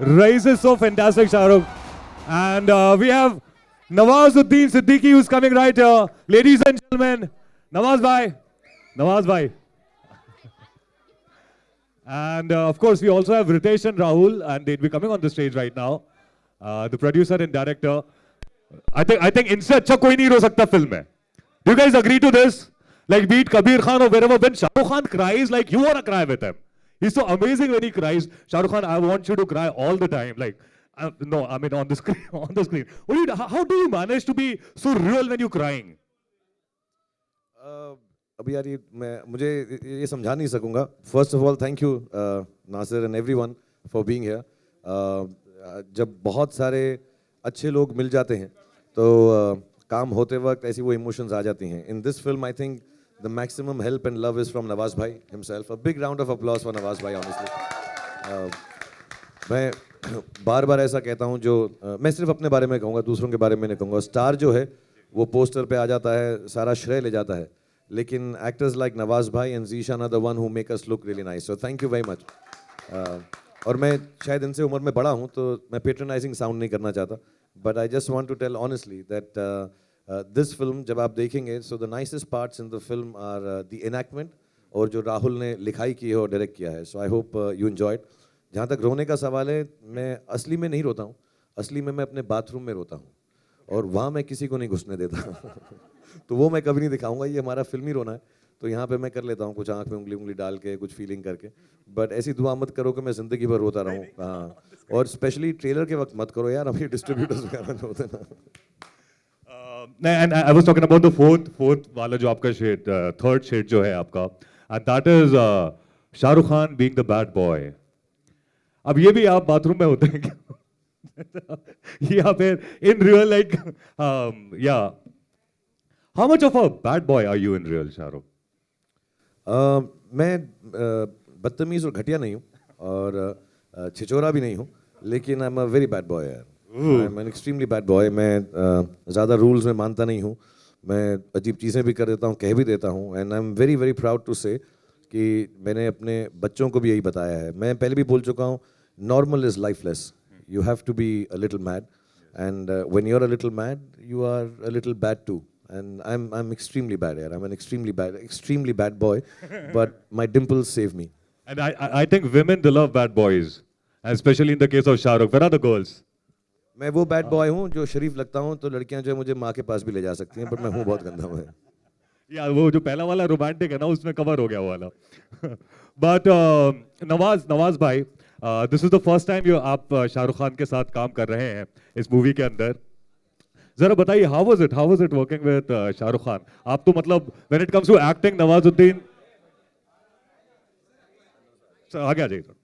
Rais is so fantastic, Shahrukh. And we have Nawazuddin Siddiqui who's coming right here. Ladies and gentlemen, Nawaz bhai. Nawaz bhai. And of course, we also have Ritesh and Rahul, and they'd be coming on the stage right now. The producer and director. I think इनसे अच्छा कोई नहीं रो सकता film में. Do you guys agree to this? Like beat Kabir Khan or wherever, when Shah Rukh Khan cries, like you wanna cry with him. He's so amazing when he cries. Shah Rukh Khan, I want you to cry all the time. Like, no, I mean on the screen, on the screen. How do you manage to be so real when you're crying? अभी यार मुझे ये समझा नहीं सकूंगा. First of all thank you Nasir and everyone for being here. जब बहुत सारे अच्छे लोग मिल जाते हैं तो काम होते वक्त ऐसी वो इमोशंस आ जाती हैं. In this film I think the maximum help and love is from Nawaz भाई himself. A big round of applause for Nawaz भाई. ऑनेस्टली मैं बार बार ऐसा कहता हूँ, जो मैं सिर्फ अपने बारे में कहूँगा, दूसरों के बारे में नहीं कहूँगा. स्टार जो है वो पोस्टर पे आ जाता है, सारा श्रेय ले जाता है, लेकिन एक्टर्स लाइक नवाज भाई and Zeeshan are the one who make us look really nice. So thank you very much. और मैं शायद इनसे उम्र में बड़ा हूँ तो मैं पेट्रनाइजिंग साउंड नहीं करना चाहता, but I just want to tell honestly that this film जब आप देखेंगे, so the nicest parts in the film are the enactment, और जो राहुल ने लिखाई की है और डायरेक्ट किया है. So I hope you enjoyed. जहाँ तक रोने का सवाल है, मैं असली में नहीं रोता हूँ. असली में मैं अपने बाथरूम में रोता हूँ, और वहाँ मैं किसी को नहीं घुसने देता. तो वो मैं कभी नहीं दिखाऊंगा. ये हमारा फिल्मी रोना है, तो यहाँ पे मैं कर लेता हूँ कुछ आंख में उंगली डाल के, कुछ फीलिंग करके. बट ऐसी दुआ मत करो कि मैं जिंदगी भर रोता रहूँ. हाँ, और स्पेशली ट्रेलर के वक्त मत करो यार, अभी डिस्ट्रीब्यूटर्स वगैरह होते ना. And I was talking about the fourth वाला जो आपका शेड, third शेड जो है आपका, and that is Shahrukh Khan being the bad boy. अब ये भी आप बाथरूम में होते हैं क्या? या फिर in real like yeah. How much of a bad boy are you in real, Shahrukh? मैं बदतमीज़ और घटिया नहीं हूँ, और छिचोरा भी नहीं हूँ, लेकिन I am a very bad boy यार. I am an extremely bad boy. मैं ज़्यादा रूल्स में मानता नहीं हूँ. मैं अजीब चीज़ें भी कर देता हूँ, कह भी देता हूँ. And I am very very proud to say कि मैंने अपने बच्चों को भी यही बताया है. मैं पहले भी बोल चुका हूँ, normal is lifeless. You have to be a little mad, and when you are a little mad you are a little bad too. And I'm extremely bad here. I'm an extremely bad boy, but my dimples save me. And I think women they love bad boys, and especially in the case of Shahrukh. Where are the girls? मैं वो bad boy हूँ जो शरीफ लगता हूँ, तो लड़कियाँ जो है मुझे माँ के पास भी ले जा सकती हैं, पर मैं हूँ बहुत गंदा हूँ. यार वो जो पहला वाला रोमांटिक है ना, उसमें कवर हो गया वो वाला. बट नवाज भाई, this is the first time आप शाहरुख खान के साथ काम कर रहे हैं इस मूवी के अंदर. जरा बताइए, how was it working with Shahrukh Khan? आप तो मतलब when it comes to acting, Nawazuddin आगे आ जाइए सर.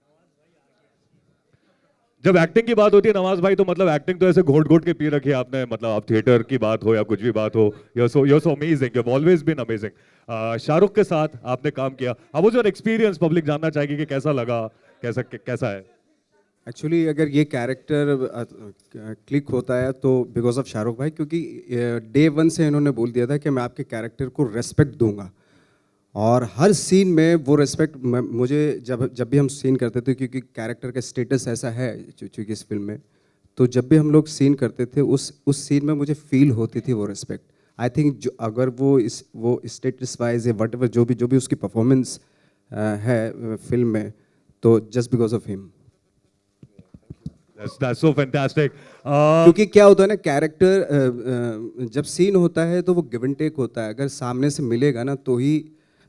जब एक्टिंग की बात होती है नवाज भाई, तो मतलब एक्टिंग तो ऐसे घोट घोट के पी रखी है आपने. मतलब आप थिएटर की बात हो या कुछ भी बात हो, you're so amazing, you've always been amazing. Shahrukh के साथ आपने काम किया. How was your experience? Public जानना चाहेगी कि कैसा लगा, कैसा है. एक्चुअली अगर ये कैरेक्टर क्लिक होता है तो बिकॉज ऑफ शाहरुख भाई, क्योंकि डे वन से इन्होंने बोल दिया था कि मैं आपके कैरेक्टर को रेस्पेक्ट दूंगा, और हर सीन में वो रेस्पेक्ट मुझे जब भी हम सीन करते थे, क्योंकि कैरेक्टर का स्टेटस ऐसा है चूँकि इस फिल्म में, तो जब भी हम लोग सीन करते थे उस सीन में मुझे फील होती थी वो रेस्पेक्ट. आई थिंक जो अगर वो स्टेटस वाइज या वट एवर जो भी उसकी परफॉर्मेंस है फिल्म में, तो just because of him. That's so fantastic. क्योंकि क्या होता है ना, कैरेक्टर जब सीन होता है तो वो गिव एंड टेक होता है. अगर सामने से मिलेगा ना तो ही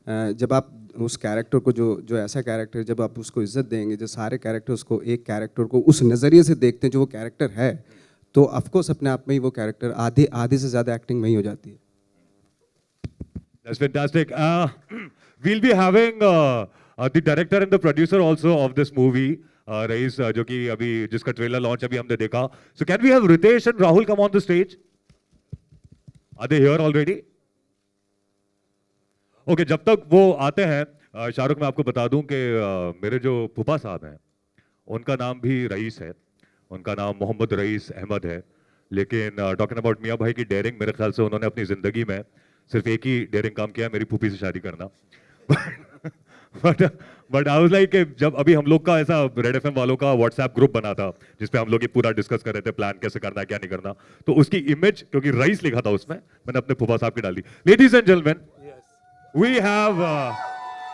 जब आप उस कैरेक्टर को जो ऐसा कैरेक्टर, जब आप उसको इज्जत देंगे, जो सारे कैरेक्टर्स को एक कैरेक्टर को उस नज़रिए से देखते हैं जो वो कैरेक्टर है, तो ऑफकोर्स अपने आप में ही वो कैरेक्टर आधे से ज़्यादा एक्टिंग में ही हो जाती है. That's fantastic. We'll be having the director and the producer also of this movie, rice, जो कि अभी जिसका ट्रेलर लॉन्च अभी हमने देखा. So can we have Ritesh and Rahul come on the stage? Are they here already? Okay, जब तक वो आते हैं, शाहरुख, मैं आपको बता दूं कि मेरे जो फूफा साहब हैं उनका नाम भी रईस है. उनका नाम मोहम्मद रईस अहमद है. लेकिन टॉकिंग अबाउट मियाँ भाई की डेयरिंग, मेरे ख्याल से उन्होंने अपनी ज़िंदगी में सिर्फ एक ही डेयरिंग काम किया, मेरी फूफी से शादी करना. बट आई वाज लाइक जब अभी हम लोग का ऐसा रेड एफएम वालों का व्हाट्सएप ग्रुप बना था जिसपे हम लोग ये पूरा डिस्कस कर रहे थे प्लान कैसे करना है क्या नहीं करना, तो उसकी इमेज क्योंकि रईस लिखा था उसमें, मैंने अपने फूफा साहब की डाल दी. Ladies and gentleman, we have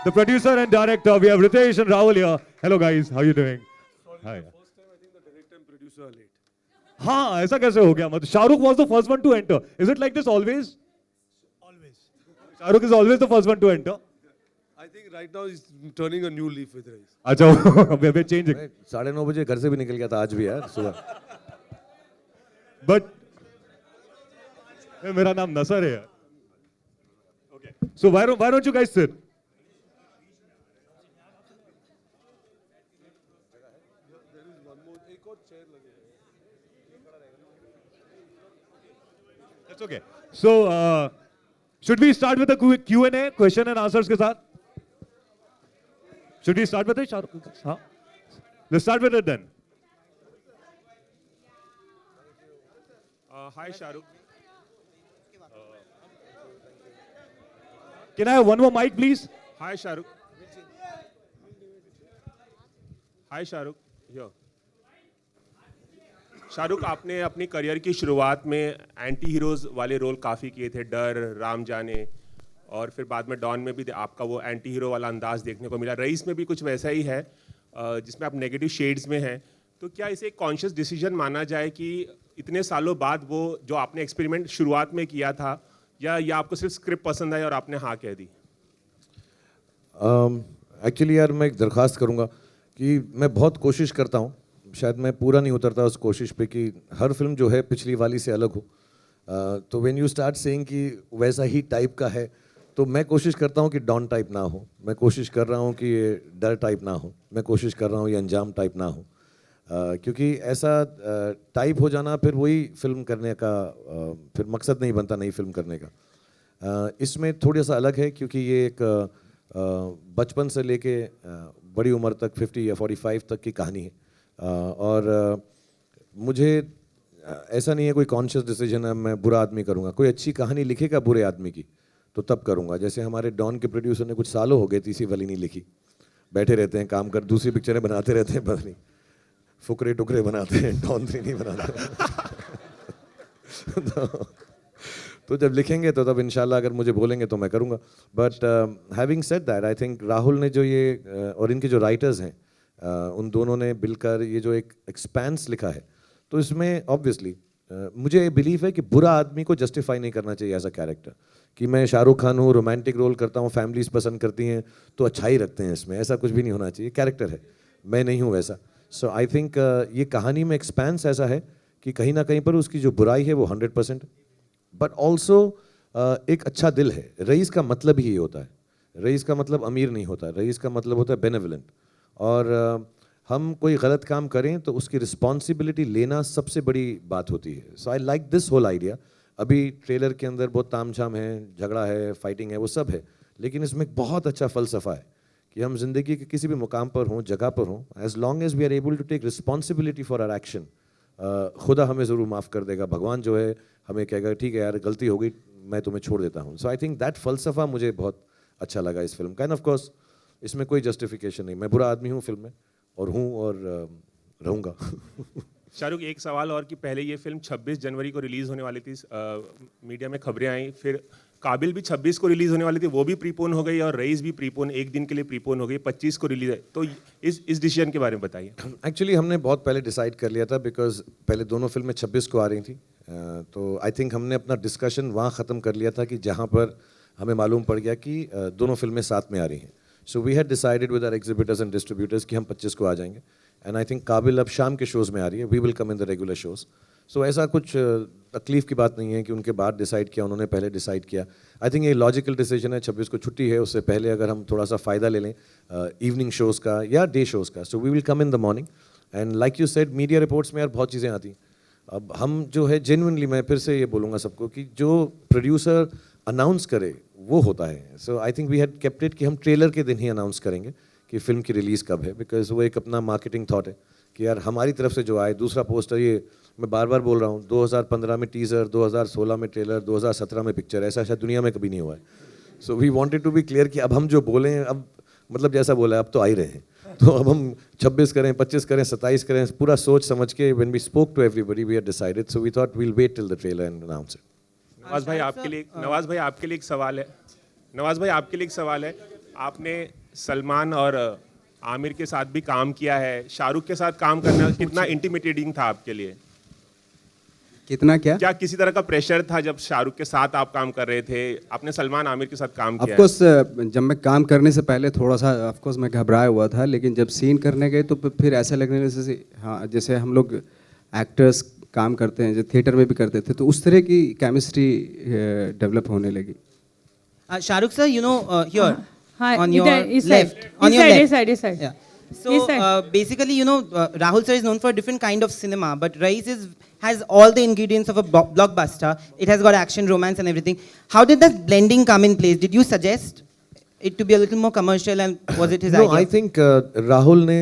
the producer and director. We have Ritesh and Rahul here. Hello guys, how you doing? Hi. हाँ, ऐसा कैसे हो गया? मतलब Shahrukh was the first one to enter. Is it like this always? Always. Shahrukh is always the first one to enter. I think right now he's turning a new leaf with Rais. अच्छा, we're changing. मैं 9:30 बजे घर से भी निकल गया था आज भी यार सुबह. But मेरा नाम नसर है यार. Okay. So why don't you guys sit? That's okay. So should we start with the Q&A, question and answers के साथ? Should we start with it? हाँ. Let's start with it then. Hi Shahrukh. Can I have one more mic, please? Hi Shahrukh. Hi Shahrukh. Here. Shahrukh, आपने अपनी career की शुरुआत में anti heroes वाले role काफ़ी किए थे, डर, राम जाने, और फिर बाद में डॉन में भी आपका वो एंटी हीरो वाला अंदाज देखने को मिला. रईस में भी कुछ वैसा ही है जिसमें आप नेगेटिव शेड्स में हैं. तो क्या इसे एक कॉन्शियस डिसीजन माना जाए कि इतने सालों बाद वो जो आपने एक्सपेरिमेंट शुरुआत में किया था, या आपको सिर्फ स्क्रिप्ट पसंद आई और आपने हाँ कह दी? एक्चुअली यार मैं एक दरख्वास्त करूँगा कि मैं बहुत कोशिश करता हूँ, शायद मैं पूरा नहीं उतरता उस कोशिश पे कि हर फिल्म जो है पिछली वाली से अलग हो. तो व्हेन यू स्टार्ट सेइंग कि वैसा ही टाइप का है, तो मैं कोशिश करता हूँ कि डॉन टाइप ना हो, मैं कोशिश कर रहा हूँ कि ये डर टाइप ना हो, मैं कोशिश कर रहा हूँ ये अंजाम टाइप ना हो, क्योंकि ऐसा टाइप हो जाना फिर वही फिल्म करने का फिर मकसद नहीं बनता नई फिल्म करने का. इसमें थोड़ा सा अलग है क्योंकि ये एक बचपन से लेके बड़ी उम्र तक 50 या 45 तक की कहानी है. और मुझे ऐसा नहीं है कोई कॉन्शियस डिसीजन है मैं बुरा आदमी करूँगा. कोई अच्छी कहानी लिखेगा बुरे आदमी की तो तब करूँगा. जैसे हमारे डॉन के प्रोड्यूसर ने कुछ सालों हो गए तीसरी वाली नहीं लिखी, बैठे रहते हैं काम कर, दूसरी पिक्चरें बनाते रहते हैं, पता नहीं फुकरे टुकरे बनाते हैं, डॉन 3 नहीं बनाते. तो जब लिखेंगे तो तब इंशाल्लाह अगर मुझे बोलेंगे तो मैं करूँगा. But having said that I think Rahul ने जो ये और इनके जो राइटर्स हैं उन दोनों ने मिलकर ये जो एक एक्सपेंस लिखा है, तो इसमें ऑब्वियसली मुझे बिलीव है कि बुरा आदमी को जस्टिफाई नहीं करना चाहिए एज अ कैरेक्टर, कि मैं शाहरुख खान हूँ, रोमांटिक रोल करता हूँ, फैमिलीज पसंद करती हैं तो अच्छाई रखते हैं इसमें, ऐसा कुछ भी नहीं होना चाहिए. कैरेक्टर है, मैं नहीं हूँ वैसा. सो आई थिंक ये कहानी में एक्सपेंस ऐसा है कि कहीं ना कहीं पर उसकी जो बुराई है वो 100%, बट ऑल्सो एक अच्छा दिल है. रईस का मतलब ही ये होता है, रईस का मतलब अमीर नहीं होता, रईस का मतलब होता है बेनेवलेंट. और हम कोई गलत काम करें तो उसकी रिस्पॉन्सिबिलिटी लेना सबसे बड़ी बात होती है. So I like this whole idea. अभी ट्रेलर के अंदर बहुत तामझाम है, झगड़ा है, फाइटिंग है, वो सब है, लेकिन इसमें एक बहुत अच्छा फ़लसफ़ा है कि हम ज़िंदगी के किसी भी मुकाम पर हों, जगह पर हों, as long as we are able to take responsibility for our action, खुदा हमें ज़रूर माफ़ कर देगा. भगवान जो है हमें कहेगा ठीक है यार गलती हो गई, मैं तुम्हें छोड़ देता हूँ. सो आई थिंक दैट फ़लसफ़ा मुझे बहुत अच्छा लगा इस फिल्म का. एंड ऑफ कोर्स इसमें कोई जस्टिफिकेशन नहीं, मैं बुरा आदमी हूँ फिल्म में और हूँ और रहूँगा. शाहरुख, एक सवाल और कि पहले ये फिल्म 26 जनवरी को रिलीज़ होने वाली थी, मीडिया में खबरें आई, फिर काबिल भी 26 को रिलीज़ होने वाली थी, वो भी प्रीपोन हो गई, और रईस भी प्रीपोन, एक दिन के लिए प्रीपोन हो गई, 25 को रिलीज़ है. तो इस डिसीजन के बारे में बताइए. एक्चुअली हमने बहुत पहले डिसाइड कर लिया था, बिकॉज पहले दोनों फिल्में 26 को आ रही थी. तो आई थिंक हमने अपना डिस्कशन वहाँ ख़त्म कर लिया था कि जहाँ पर हमें मालूम पड़ गया कि दोनों फिल्में साथ में आ रही हैं. So we had decided with our exhibitors and distributors कि हम 25 को आ जाएंगे. एंड आई थिंक काबिल अब शाम के शोज़ में आ रही है, we will come in the regular shows. So ऐसा कुछ तकलीफ की बात नहीं है कि उनके बाद डिसाइड किया, उन्होंने पहले डिसाइड किया. आई थिंक ये लॉजिकल डिसीजन है. 26 को छुट्टी है, उससे पहले अगर हम थोड़ा सा फ़ायदा ले लें इवनिंग शोज़ का या डे शोज़ का, so we will come in the morning. And like you said, media reports में यार बहुत चीज़ें आती हैं. अब हम जो है जेन्युइनली, मैं फिर से ये बोलूँगा सबको कि जो प्रोड्यूसर अनाउंस करे वो होता है. So I think we had kept it कि हम ट्रेलर के दिन ही अनाउंस करेंगे कि फिल्म की रिलीज़ कब है, बिकॉज वो एक अपना मार्केटिंग थॉट है कि यार हमारी तरफ से जो आए. दूसरा पोस्टर, ये मैं बार बार बोल रहा हूँ, 2015 में टीज़र, 2016 में ट्रेलर, 2017 में पिक्चर, ऐसा शायद दुनिया में कभी नहीं हुआ है. So we wanted to be clear कि अब हम जो बोलें, अब मतलब जैसा बोला अब तो आ ही रहे हैं, तो अब हम 26 करें, 25 करें, 27 करें, पूरा सोच समझ के when we spoke to everybody we had decided, so we thought we'll wait till the trailer and announce it. Nawaz भाई आपके लिए एक सवाल है। नवाज भाई आपके लिए एक सवाल है। आपने सलमान और आमिर के साथ भी काम किया है, शाहरुख के साथ काम करना कितना इंटिमिडेटिंग था आपके लिए? कितना क्या? क्या किसी तरह का प्रेशर था जब शाहरुख के साथ आप काम कर रहे थे? आपने सलमान आमिर के साथ काम किया है। ऑफकोर्स जब मैं काम करने से पहले थोड़ा सा ऑफकोर्स मैं घबराया हुआ था, लेकिन जब सीन करने गए तो फिर ऐसा लगने जैसे हाँ जैसे हम लोग एक्टर्स काम करते हैं जो थिएटर में भी करते थे, तो उस तरह की केमिस्ट्री डेवलप होने लगी। Shahrukh sir, you know, here Hi, on your this left, side. on This your side, left. this side, this side. Yeah. This So side. basically, you know, Rahul sir is known for a different kind of cinema, but Rais has all the ingredients of a blockbuster. It has got action, romance, and everything. How did that blending come in place? Did you suggest it to be a little more commercial, and was it his No, idea? I think Rahul ने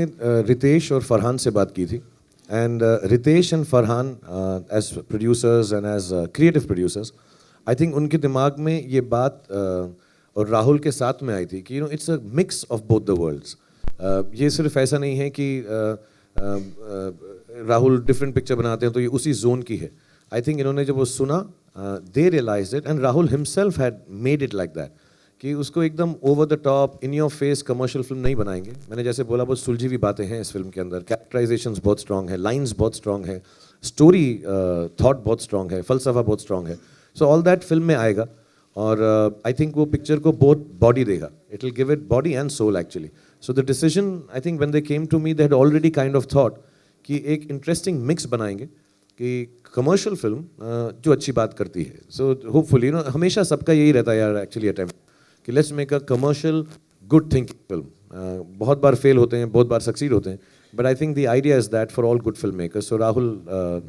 रितेश और फरहान से बात की थी, and Ritesh and Farhan as producers and as creative producers, I think उनके दिमाग में ये बात और राहुल के साथ में आई थी कि it's a mix of both the worlds. ये सिर्फ ऐसा नहीं है कि राहुल डिफरेंट पिक्चर बनाते हैं तो ये उसी जोन की है. आई थिंक इन्होंने जब वो सुना, they realised it, and Rahul himself had made it like that कि उसको एकदम over the top in your face commercial film नहीं बनाएंगे. मैंने जैसे बोला बहुत सुलझी हुई बातें हैं इस फिल्म के अंदर, कैरेक्टराइजेशंस बहुत स्ट्रांग है, लाइंस बहुत स्ट्रांग है, स्टोरी थॉट बहुत स्ट्रांग है, फलसफा बहुत स्ट्रांग है. सो ऑल दैट फिल्म में आएगा और आई थिंक वो पिक्चर को बहुत बॉडी देगा. It will give it body and soul actually. So the decision I think when they came to me they had already kind of thought कि एक interesting mix बनाएंगे कि कमर्शियल फिल्म जो अच्छी बात करती है. सो होपफुली हमेशा सबका यही रहता है यार एक्चुअली अटेम्प्ट कि let's make a commercial good thinking film. बहुत बार फेल होते हैं, बहुत बार सक्सीड होते हैं, but I think the idea is that for all good filmmakers. So Rahul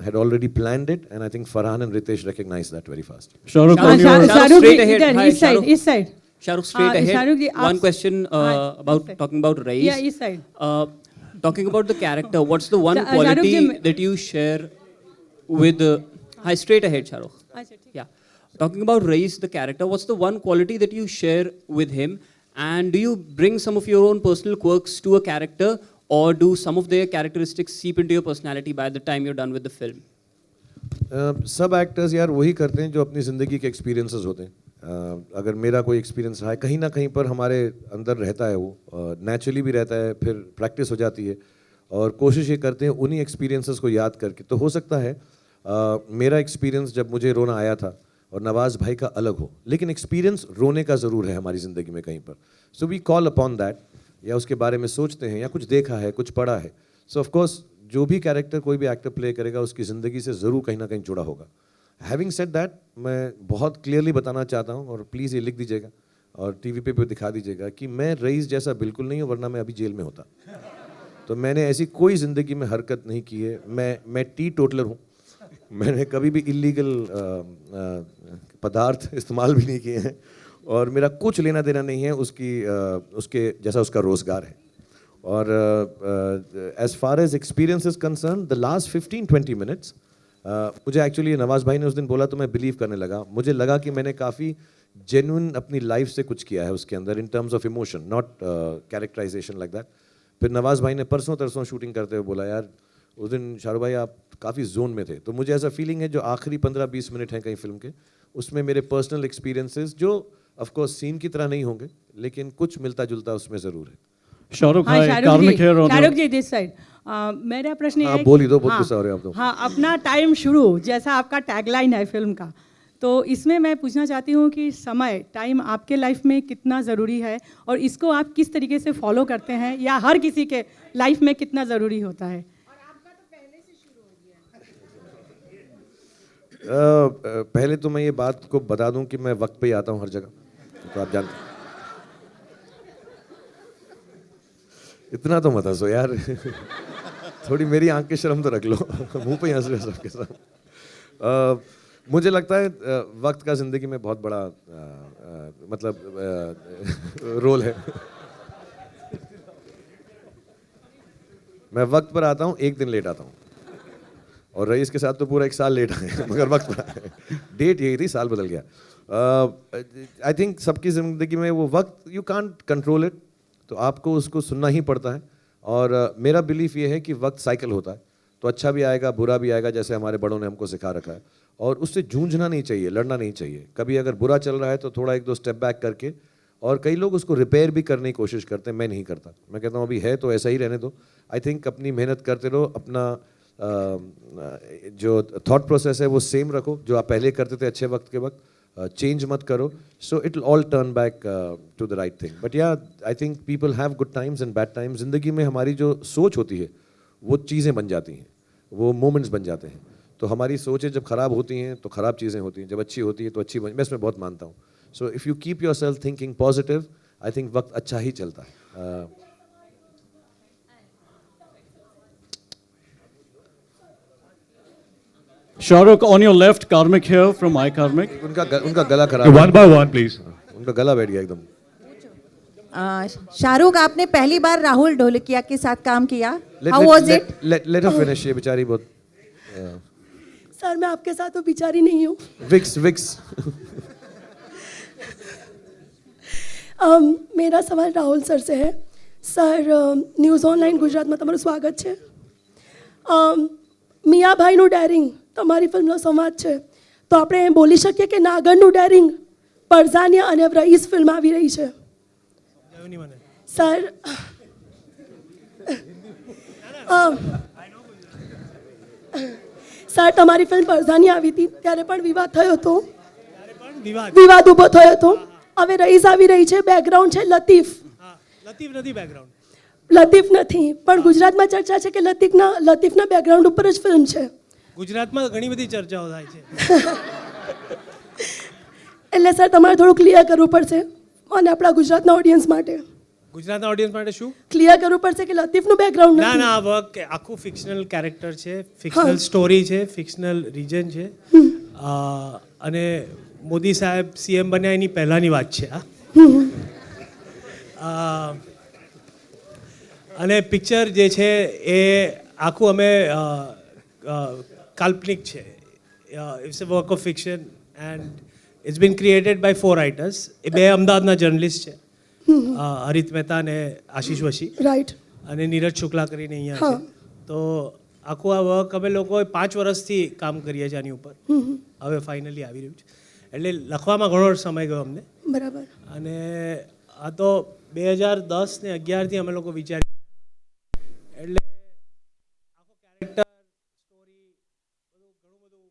had already planned it, and I think Farhan and Ritesh recognized that very fast. Shahrukh, हाँ, on your Shahrukh straight ji, ahead. इधर, Hi, इस side, Shahrukh. इस side. Shahrukh, straight ahead. Shahrukh ji, One आप- question हाँ, about इस side. talking about Rais. Yeah, इस side. Talking about the character, what's the one Shahrukh quality ji, that you share with? Hi, straight ahead, Shahrukh. अच्छा, ठीक है. Yeah. Talking about Rais, the character, what's the one quality that you share with him? And do you bring some of your own personal quirks to a character, or do some of their characteristics seep into your personality by the time you're done with the film? सब actors यार वही करते हैं जो अपनी ज़िंदगी के experiences होते हैं. अगर मेरा कोई एक्सपीरियंस रहा है कहीं ना कहीं पर हमारे अंदर रहता है, वो नेचुरली भी रहता है, फिर प्रैक्टिस हो जाती है और कोशिश ये करते हैं उन्हीं एक्सपीरियंसेस को याद करके. तो हो सकता है मेरा एक्सपीरियंस जब मुझे रोना आया था और नवाज भाई का अलग हो, लेकिन एक्सपीरियंस रोने का ज़रूर है हमारी ज़िंदगी में कहीं पर. So we call upon that, या उसके बारे में सोचते हैं या कुछ देखा है, कुछ पढ़ा है. सो ऑफ कोर्स जो भी कैरेक्टर कोई भी एक्टर प्ले करेगा उसकी ज़िंदगी से ज़रूर कहीं ना कहीं जुड़ा होगा. हैविंग सेड दैट, मैं बहुत क्लियरली बताना चाहता हूँ और प्लीज़ ये लिख दीजिएगा और टीवी पे भी दिखा दीजिएगा कि मैं रईस जैसा बिल्कुल नहीं हूँ, वरना मैं अभी जेल में होता. तो मैंने ऐसी कोई ज़िंदगी में हरकत नहीं की है. मैं टी टोटलर हूँ. मैंने कभी भी इलीगल पदार्थ इस्तेमाल भी नहीं किए हैं और मेरा कुछ लेना देना नहीं है उसके जैसा उसका रोज़गार है. और as far as experience is concern, the last 15-20 minutes मुझे एक्चुअली नवाज भाई ने उस दिन बोला तो मैं बिलीव करने लगा. मुझे लगा कि मैंने काफ़ी जेन्युइन अपनी लाइफ से कुछ किया है उसके अंदर in terms of emotion, not characterization like that. फिर नवाज भाई ने परसों तरसों शूटिंग करते हुए बोला यार उस दिन शाहरुख भाई आप काफ़ी जोन में थे. तो मुझे ऐसा फीलिंग है जो आखिरी 15-20 मिनट हैं कहीं फिल्म के, उसमें मेरे पर्सनल एक्सपीरियंसेस जो ऑफ कोर्स सीन की तरह नहीं होंगे लेकिन कुछ मिलता जुलता उसमें ज़रूर है. Shahrukh, हाँ, hi, Shahrukh Karmik ji, here on Shahrukh your... जी दिस साइड. मेरा प्रश्न ये हाँ, है बोल ही कि- दो, बहुत हाँ, गुस्सा हो रहे हो आप तो. हाँ, अपना टाइम शुरू, जैसा आपका टैगलाइन है फिल्म का, तो इसमें मैं पूछना चाहती हूँ कि समय, टाइम आपके लाइफ में कितना ज़रूरी है और इसको आप किस तरीके से फॉलो करते हैं, या हर किसी के लाइफ में कितना ज़रूरी होता है? पहले तो मैं ये बात को बता दूं कि मैं वक्त पे ही आता हूँ हर जगह, तो आप जानते हैं. इतना तो मत हंसो यार. थोड़ी मेरी आंख की शर्म तो रख लो. मुंह पे ही हंस रहे हो सबके साथ. मुझे लगता है वक्त का ज़िंदगी में बहुत बड़ा मतलब रोल है. मैं वक्त पर आता हूँ, एक दिन लेट आता हूँ, और रईस के साथ तो पूरा 1 साल लेट आए मगर वक्त पर आए. डेट यही थी, साल बदल गया. आई थिंक सबकी ज़िंदगी में वो वक्त यू कांट कंट्रोल इट. तो आपको उसको सुनना ही पड़ता है। और मेरा बिलीफ ये है कि वक्त साइकिल होता है, तो अच्छा भी आएगा बुरा भी आएगा, जैसे हमारे बड़ों ने हमको सिखा रखा है। और उससे जूझना नहीं चाहिए, लड़ना नहीं चाहिए। कभी अगर बुरा चल रहा है तो थोड़ा 1-2 स्टेप बैक करके, और कई लोग उसको रिपेयर भी करने की कोशिश करते हैं, मैं नहीं करता। मैं कहता हूँ अभी है तो ऐसा ही रहने दो। आई थिंक अपनी मेहनत करते रहो, अपना जो थॉट प्रोसेस है वो सेम रखो, जो आप पहले करते थे अच्छे वक्त के वक्त, चेंज मत करो। So it will all turn back to the right thing. But yeah I think people have good times and bad times. ज़िंदगी में हमारी जो सोच होती है वो चीज़ें बन जाती हैं, वो मोमेंट्स बन जाते हैं। तो हमारी सोचें जब ख़राब होती हैं तो ख़राब चीज़ें होती हैं, जब अच्छी होती है तो अच्छी मैं इसमें बहुत मानता हूँ। So if you keep your self thinking positive, I think वक्त अच्छा ही चलता है। Shahrukh, on your left, Karmik here from iKarmik. उनका गला खराब One by one, please. उनका गला बैठ गया एकदम। शाहरुख, आपने पहली बार राहुल ढोलकिया के साथ काम किया, how was it? Let her finish, ये बेचारी बहुत। सर मैं आपके साथ तो बिचारी नहीं हूँ। विक्स मेरा सवाल राहुल सर से है। સર ન્યૂઝ ઓનલાઈન ગુજરાતમાં તમારું સ્વાગત છે। મિયાભાઈનું ડેરિંગ તમારી ફિલ્મનો સંવાદ છે, તો આપણે એમ બોલી શકીએ કે નાગરનું ડેરિંગ પરઝાનિયા અને રઈસ ફિલ્મ આવી રહી છે। સર સર તમારી ફિલ્મ પરઝાનિયા આવી હતી ત્યારે પણ વિવાદ થયો હતો, વિવાદ ઊભો થયો હતો। હવે રઈસ આવી રહી છે, બેકગ્રાઉન્ડ છે લતીફ। લતીફ નથી, પણ ગુજરાતમાં ચર્ચા છે કે લતીફના બેકગ્રાઉન્ડ ઉપર જ ફિલ્મ છે। ગુજરાતમાં ઘણી બધી ચર્ચાઓ થાય છે, એટલે સર તમારે થોડું ક્લિયર કરવું પડશે અને આપણા ગુજરાતના ઓડિયન્સ માટે ગુજરાતના ઓડિયન્સ માટે શું ક્લિયર કરવું પડશે કે લતીફનું બેકગ્રાઉન્ડ ના નથી। ના, આ વર્ક આખું ફિક્શનલ કેરેક્ટર છે, ફિક્શનલ સ્ટોરી છે, ફિક્શનલ રીજન છે, અને મોદી સાહેબ સીએમ બન્યા એની પહેલાંની વાત છે આ। અને પિક્ચર જે છે એ આખું અમે કાલ્પનિક છે, it's a work of fiction and it's been created by 4 writers. એ બે અમદાવાદના જર્નલિસ્ટ છે, હરિત મહેતા અને આશીષ વશી, રાઈટ, અને નીરજ શુક્લા કરીને અહીંયા છે। તો આખું આ વર્ક અમે લોકોએ 5 વર્ષથી કામ કરીએ છીએ આની ઉપર, હવે ફાઇનલી આવી રહ્યું છે। એટલે લખવામાં ઘણો સમય ગયો અમને, બરાબર। અને આ તો 2010 ને 11થી અમે લોકો વિચારી, એટલે આખો કેરેક્ટર સ્ટોરી બધું ઘણું બધું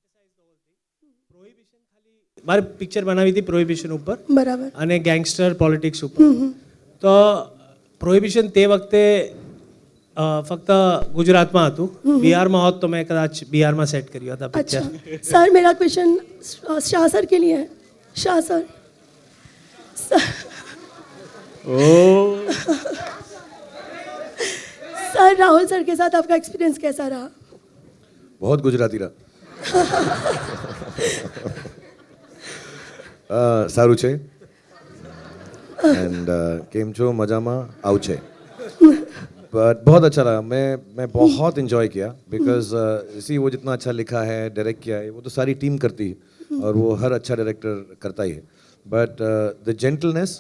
ફેન્ટસાઇઝ ધ હોલ થિંગ। પ્રોહિબિશન ખાલી મારે પિક્ચર બનાવી હતી પ્રોહિબિશન ઉપર, બરાબર, અને ગેંગસ્ટર પોલિટિક્સ ઉપર। તો પ્રોહિબિશન તે વખતે ફક્ત ગુજરાતમાં હતું, બિહારમાં હોત તો મેં કદાચ બિહારમાં સેટ કર્યું હતા પિક્ચર। अच्छा सर मेरा क्वेश्चन शाह सर के लिए है। Shah sir, sir Rahul sir के साथ आपका एक्सपीरियंस कैसा रहा? बहुत गुजराती रहा। સારું છે एंड કેમ છો, મજામાં આવું છે। बट बहुत अच्छा लगा, मैं बहुत इन्जॉय किया, बिकॉज सी वो जितना अच्छा लिखा है, डायरेक्ट किया है, वो तो सारी टीम करती है और वो हर अच्छा डायरेक्टर करता ही है। But the gentleness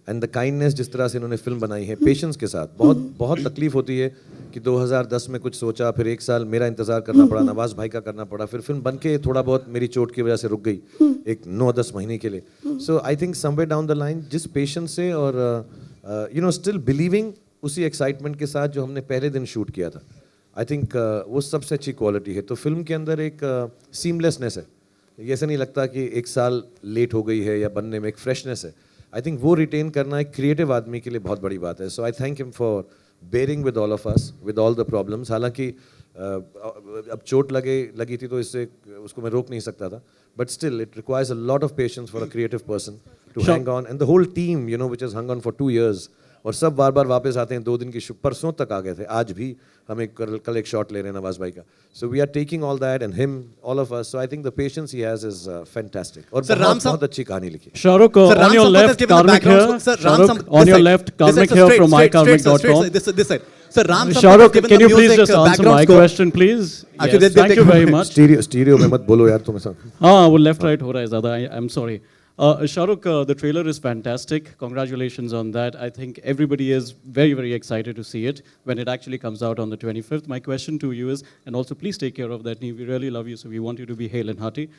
and the kindness जिस तरह से इन्होंने फिल्म बनाई है, पेशेंस के साथ, बहुत तकलीफ होती है कि 2010 में कुछ सोचा, फिर 1 साल मेरा इंतज़ार करना पड़ा, नवाज भाई का करना पड़ा, फिर फिल्म बन के थोड़ा बहुत मेरी चोट की वजह से रुक गई एक 9-10 महीने के लिए। So I think somewhere down the line जिस पेशेंस से और यू नो स्टिल बिलीविंग, उसी एक्साइटमेंट के साथ जो हमने पहले दिन शूट किया था, आई थिंक वो सबसे अच्छी क्वालिटी है। तो फिल्म के अंदर एक सीमलेसनेस है, ये ऐसा नहीं लगता कि 1 साल लेट हो गई है या बनने में, एक फ्रेशनेस है। आई थिंक वो रिटेन करना एक क्रिएटिव आदमी के लिए बहुत बड़ी बात है। So I thank him for bearing with all of us, with all the problems. हालांकि अब चोट लगी थी तो इससे उसको मैं रोक नहीं सकता था, but still it requires a lot of patience for a creative person to hang on, and the whole team you know which is hung on for 2 years, और सब बार बार वापस आते हैं। 2 दिन की परसों तक आ गए थे, आज भी हम कल एक शॉट ले रहे हैं नवाज भाई का। So we are taking all that and him, all of us. So I think the patience he has is fantastic, और बहुत अच्छी कहानी लिखी। Shahrukh, on your left, Karmik here. Shahrukh, on your left, Karmik here from iKarmik.com. Sir, Ram Shahrukh, can you please just answer my question, please? Yes, thank you very much. Stereo में मत बोलो यार तुम ऐसा। हाँ, वो left right हो रहा है ज़्यादा, I am sorry. Shahrukh, the trailer is fantastic. Congratulations on that. I think everybody is very, very excited to see it when it actually comes out on the 25th. My question to you is, and also please take care of that knee. We really love you, so we want you to be hale and hearty.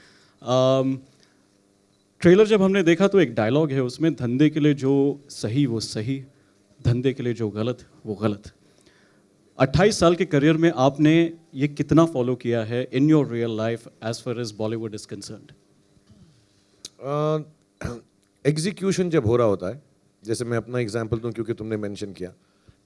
Trailer जब हमने देखा तो एक dialogue है उसमें, धंधे के लिए जो सही वो सही, धंधे के लिए जो गलत वो गलत। 28 साल के करियर में आपने ये कितना फॉलो किया है in your real life as far as Bollywood is concerned? Execution जब हो रहा होता है, जैसे मैं अपना एग्जांपल दूं क्योंकि तुमने मेंशन किया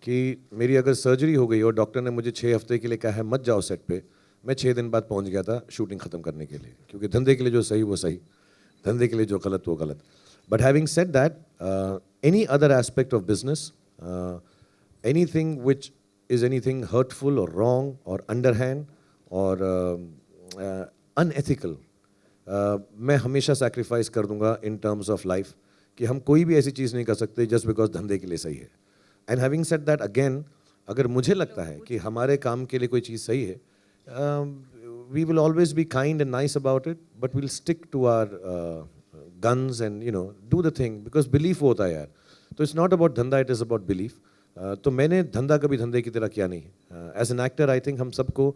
कि मेरी अगर सर्जरी हो गई और डॉक्टर ने मुझे 6 हफ्ते के लिए कहा है मत जाओ सेट पे, मैं 6 दिन बाद पहुंच गया था शूटिंग ख़त्म करने के लिए, क्योंकि धंधे के लिए जो सही वो सही, धंधे के लिए जो गलत वो गलत। But having said that, any other aspect of business, anything which is anything hurtful और रॉन्ग और अंडरहैंड और अनएथिकल, मैं हमेशा सैक्रिफाइस कर दूंगा इन टर्म्स ऑफ लाइफ, कि हम कोई भी ऐसी चीज़ नहीं कर सकते जस्ट बिकॉज धंधे के लिए सही है। And having said that again, अगर मुझे लगता है कि हमारे काम के लिए कोई चीज़ सही है, we will always be kind and nice about it, but we'll stick to our guns and do the thing because belief होता है यार। तो it's not about धंधा, it is about belief। तो मैंने धंधा कभी धंधे की तरह किया नहीं। As an actor, I think हम सबको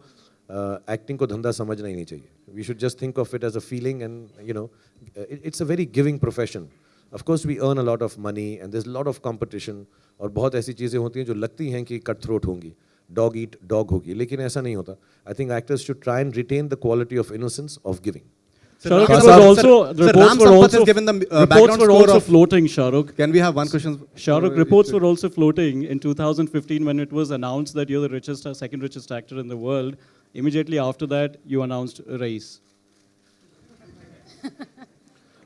एक्टिंग को धंधा समझना ही नहीं चाहिए। We should just think of it as a feeling and it's a very giving profession। Of course we earn a lot of money and there's a lot of competition और बहुत ऐसी चीज़ें होती हैं जो लगती हैं कि कट थ्रोट होंगी, डॉग ईट डॉग होगी, लेकिन ऐसा नहीं होता। I think actors should try and retain the quality of innocence of giving. Shahrukh, reports were also floating, Shahrukh. Can we have one question? Shahrukh, reports were also floating in 2015 when it was announced that you're the richest, second richest actor in the world. Immediately after that, you announced Raees.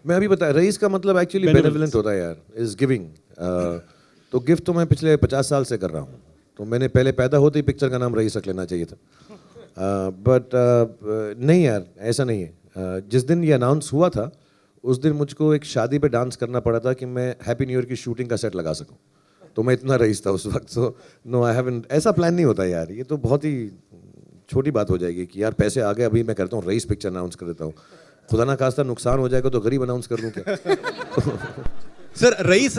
मैं अभी बताया, rice का मतलब actually benevolent होता है यार, is giving. तो gift तो मैं पिछले 50 साल से कर रहा हूँ, तो मैंने पहले पैदा होते ही पिक्चर का नाम रईस रख लेना चाहिए था। बट नहीं यार, ऐसा नहीं है। जिस दिन ये अनाउंस हुआ था उस दिन मुझको एक शादी पे डांस करना पड़ा था कि मैं हैप्पी न्यू ईयर की शूटिंग का सेट लगा सकूं, तो मैं इतना रईस था उस वक्त। सो नो, आई हैवंट, ऐसा प्लान नहीं होता यार, ये तो बहुत ही छोटी बात हो जाएगी कि यार पैसे आ गए, अभी मैं करता हूँ रईस पिक्चर अनाउंस कर देता हूँ, खुदा ना खास्ता नुकसान हो जाएगा तो गरीब अनाउंस कर दूँ क्या? Sir, Raees,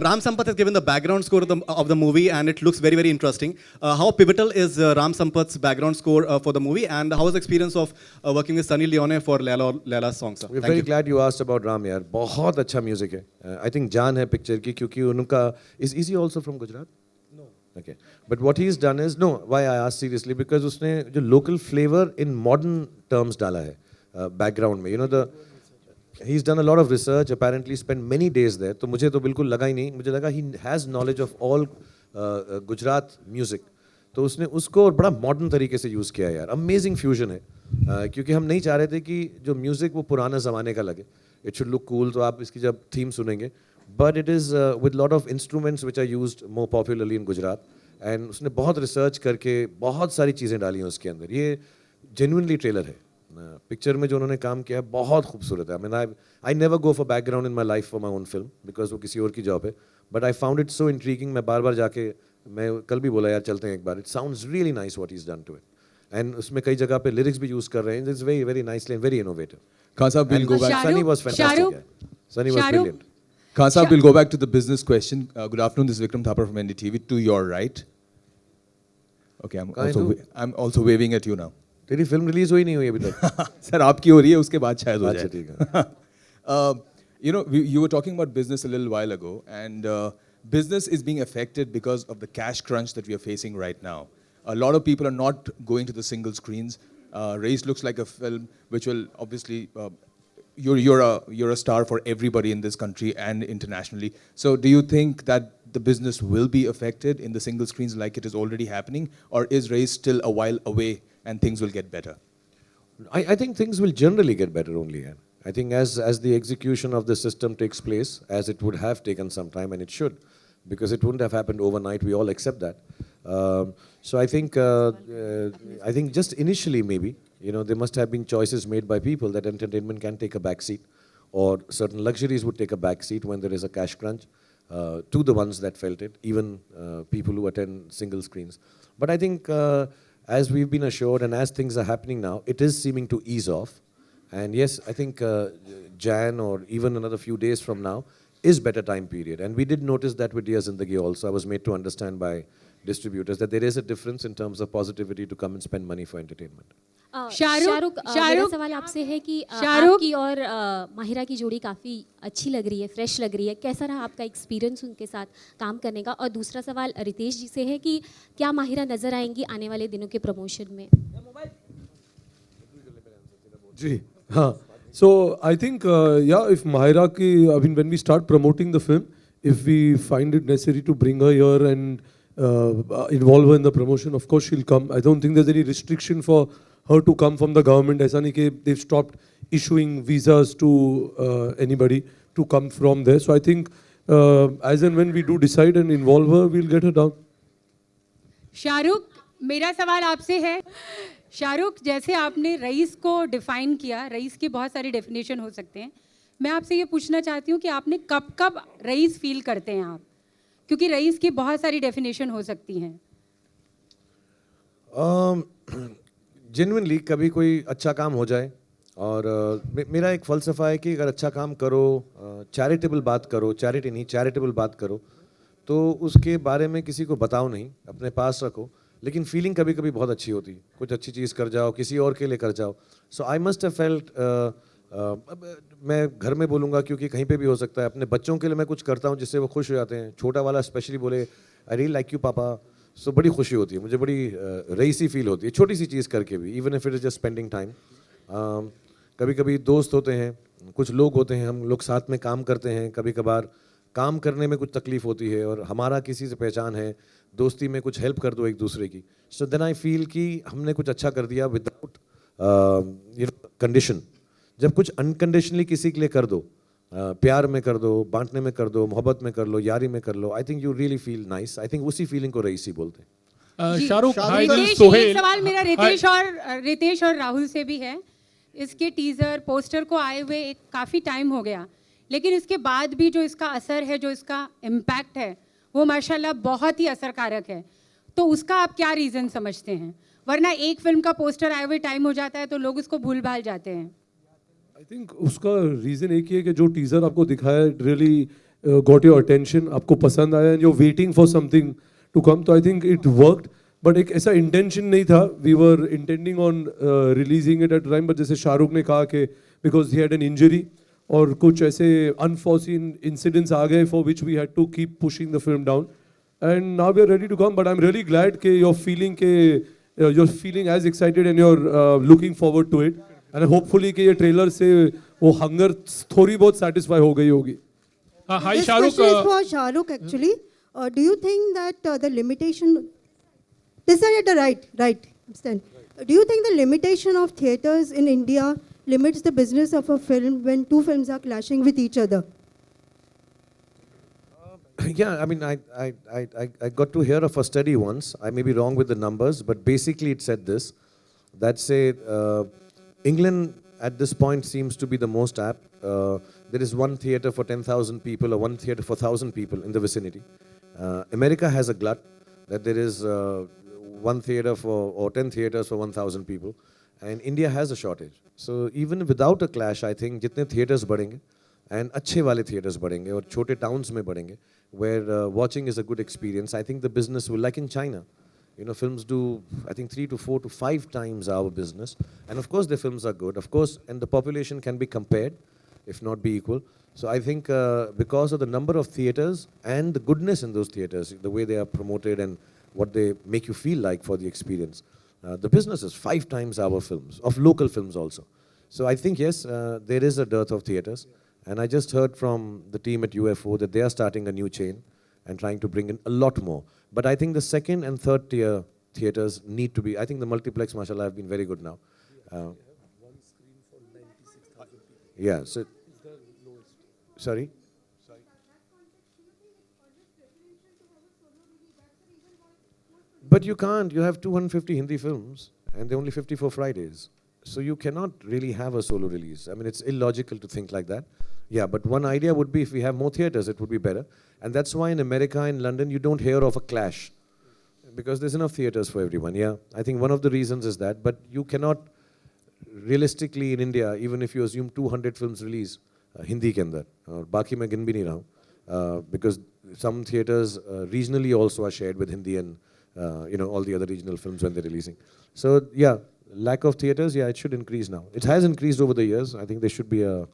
Ram Sampath has given the background score of the movie and it looks very, very interesting. How pivotal is Ram Sampath's background score for the movie, and how was the experience of working with Sunny Leone for Laila's song, sir? We're very glad you asked about Ram यार, बहुत अच्छा music है। I think जान है picture की, क्योंकि उनका is he also from Gujarat? No. Okay. But what he's done is, no, why I asked seriously, because उसने जो local flavor in modern terms डाला है background में, he's done a lot of research, apparently spent many days there, तो मुझे तो बिल्कुल लगा ही नहीं, मुझे लगा he has knowledge of all Gujarat music, तो उसने उसको बड़ा मॉडर्न तरीके से यूज़ किया यार। अमेजिंग फ्यूजन है, क्योंकि हम नहीं चाह रहे थे कि जो म्यूज़िक वो पुराना ज़माने का लगे, इट शुड लुक कूल। तो आप इसकी जब थीम सुनेंगे, but it is with lot of instruments which are used more popularly in Gujarat, and उसने बहुत रिसर्च करके बहुत सारी चीज़ें डाली हैं उसके अंदर। ये जेन्युइनली ट्रेलर है, पिक्चर में जो उन्होंने काम किया है बहुत खूबसूरत है। I mean I never go for background in my life for my own film, because वो किसी और की जॉब है, but I found it so intriguing. मैं बार बार जाके, मैं कल भी बोला यार चलते हैं एक बार, it sounds really nice what is done to it, and उसमें कई जगह पे लिरिक्स भी यूज कर रहे हैं, it's very very nicely and very innovative. Khan Saab, we'll go back. Sunny was fantastic. Sunny was brilliant. Khan Saab, we'll go back to the business question. Good afternoon, this is Vikram Thapar from NDTV. To your right. Okay, I'm also waving at you now. तेरी film release हुई नहीं हुई अभी तक? Sir आपकी हो रही है, उसके बाद शायद हो जाए। अच्छा ठीक है। You were talking about business a little while ago, and business is being affected because of the cash crunch that we are facing right now. A lot of people are not going to the single screens. Raees looks like a film which will obviously, you're a star for everybody in this country and internationally. So do you think that the business will be affected in the single screens like it is already happening, or is Raees still a while away and things will get better? I think things will generally get better only. Yeah. I think as the execution of the system takes place, as it would have taken some time, and it should, because it wouldn't have happened overnight. We all accept that. So I think just initially maybe, there must have been choices made by people that entertainment can take a back seat, or certain luxuries would take a back seat when there is a cash crunch, to the ones that felt it, even people who attend single screens. But I think as we've been assured and as things are happening now, it is seeming to ease off. And yes, I think Jan or even another few days from now is better time period. And we did notice that with Dia Zindagi also. I was made to understand by distributors that there is a difference in terms of positivity to come and spend money for entertainment. Shahrukh मेरा सवाल आपसे है कि आपकी और माहिरा की जोड़ी काफ़ी अच्छी लग रही है, फ्रेश लग रही है, कैसा रहा आपका एक्सपीरियंस उनके साथ काम करने का? और दूसरा सवाल रितेश जी से है कि क्या माहिरा नज़र आएंगी आने वाले दिनों के प्रमोशन में? जी हाँ. So I think yeah, if Mahira ki, I mean when we start promoting the film, if we find it necessary to bring her here and involve her in the promotion, of course she'll come. I don't think there's any restriction for her to come from the government. ऐसा नहीं कि they've stopped issuing visas to anybody to come from there. So I think as and when we do decide and involve her, we'll get her down. Shahrukh, मेरा सवाल आपसे है. शाहरुख, जैसे आपने rice को डिफाइन किया, रईस की बहुत सारी डेफिनेशन हो सकते हैं. मैं आपसे ये पूछना चाहती हूँ कि आपने कब कब रईस फील करते हैं आप? क्योंकि रईस की बहुत सारी डेफिनेशन हो सकती हैं. जेन्युइनली कभी कोई अच्छा काम हो जाए और मेरा एक फ़लसफ़ा है कि अगर अच्छा काम करो, चैरिटेबल बात करो, चैरिटी नहीं चैरिटेबल बात करो, तो उसके बारे में किसी को बताओ नहीं, अपने पास रखो. लेकिन फीलिंग कभी कभी बहुत अच्छी होती है. कुछ अच्छी चीज़ कर जाओ, किसी और के लिए कर जाओ. सो आई मस्ट हैव फेल्ट, मैं घर में बोलूँगा क्योंकि कहीं पे भी हो सकता है, अपने बच्चों के लिए मैं कुछ करता हूँ जिससे वो खुश हो जाते हैं. छोटा वाला स्पेशली बोले आई रियली लाइक यू पापा, सो बड़ी खुशी होती है मुझे, बड़ी रईसी फील होती है छोटी सी चीज़ करके भी, even if it is just spending time. कभी कभी दोस्त होते हैं, कुछ लोग होते हैं, हम लोग साथ में काम करते हैं, कभी कभार काम करने में कुछ तकलीफ होती है और हमारा किसी से पहचान है, दोस्ती में कुछ हेल्प कर दो एक दूसरे की. सो देन आई फील कि हमने कुछ अच्छा कर दिया विदाउट कंडीशन. जब कुछ अनकंडीशनली किसी के लिए कर दो, प्यार में कर दो, बांटने में कर दो, मोहब्बत में कर लो, यारी में कर लो, I think you really feel nice. I think उसी फीलिंग को रईसी बोलते हैं. शाहरुख, एक सवाल मेरा रितेश और राहुल से भी है. इसके टीजर पोस्टर को आए हुए एक काफ़ी टाइम हो गया, लेकिन इसके बाद भी जो इसका असर है, जो इसका इम्पैक्ट है, वो माशाल्लाह बहुत ही असरकारक है. तो उसका आप क्या रीज़न समझते हैं? वरना एक फिल्म का पोस्टर आए हुए टाइम हो जाता है तो लोग उसको भूल भाल जाते हैं. आई थिंक उसका रीज़न एक ही है कि जो टीज़र आपको दिखाया रियली गॉट योर अटेंशन, आपको पसंद आया and you are waiting for something to come. तो I think it worked, but एक ऐसा इंटेंशन नहीं था. We were intending on releasing it at time, but जैसे शाहरुख ने कहा कि because he had an injury और कुछ ऐसे अनफॉर्सीन इंसिडेंट्स आ गए for which we had to keep pushing the film down. And now we are ready to come, but I am really glad के you're feeling as excited and you're looking forward to it. And hopefully कि ये trailer से वो hunger थोड़ी बहुत satisfy हो गई होगी. Hi Shahrukh. This question is for Shahrukh actually. Do you think that the limitation? This is at the right. Stand. Do you think the limitation of theaters in India limits the business of a film when two films are clashing with each other? Yeah, I mean, I got to hear of a study once. I may be wrong with the numbers, but basically it said this, that say England at this point seems to be the most apt. There is one theatre for 10,000 people or one theatre for 1,000 people in the vicinity. America has a glut that there is one theatre or 10 theatres for 1,000 people, and India has a shortage. So even without a clash, I think जितने theatres बढ़ेंगे and अच्छे वाले theatres बढ़ेंगे और छोटे towns में बढ़ेंगे, where watching is a good experience, I think the business will, like in China, you know, films do, I think 3 to 4 to 5 times our business. And of course, the films are good, of course, and the population can be compared, if not be equal. So I think because of the number of theatres and the goodness in those theatres, the way they are promoted and what they make you feel like for the experience, the business is 5 times our films, of local films also. So I think, yes, there is a dearth of theatres. And I just heard from the team at UFO that they are starting a new chain and trying to bring in a lot more. But I think the second and third tier theatres need to be, I think the multiplex, mashallah, have been very good now. Yeah, so, sorry? But you can't, you have 250 Hindi films and they're only 54 Fridays. So you cannot really have a solo release. I mean, it's illogical to think like that. Yeah, but one idea would be if we have more theatres, it would be better. And that's why in America and London, you don't hear of a clash. Because there's enough theatres for everyone, yeah. I think one of the reasons is that. But you cannot realistically in India, even if you assume 200 films release Hindi के अंदर, और बाकी मैं गिन भी नहीं रहा हूँ, because some theaters regionally also are shared with Hindi and all the other regional films when they're releasing. So yeah, lack of theaters, yeah, it should increase now. It has increased over the years. I think there should be a